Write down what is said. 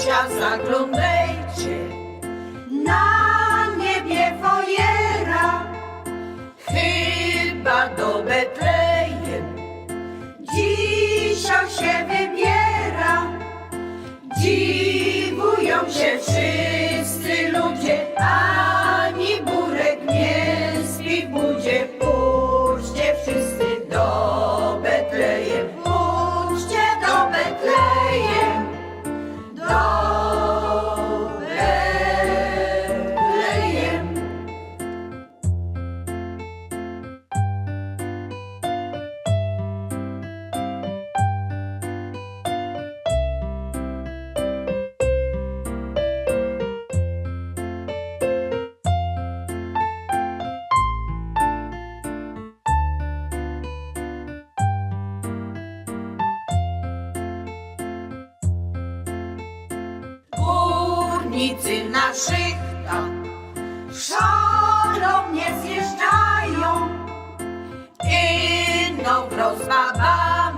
Zosia, zaglądajcie Na niebie fojera, chyba do Betlejem. dziś on się wybiera. Dziwują się wszyscy ludzie, ani burek nie śpi w budzie. Pójdźcie wszyscy do Betlejem, pójdźcie do Betlejem, do Betlejem. Górnicy na szychtach szalomnie zjeżdżają, ino wraz z babami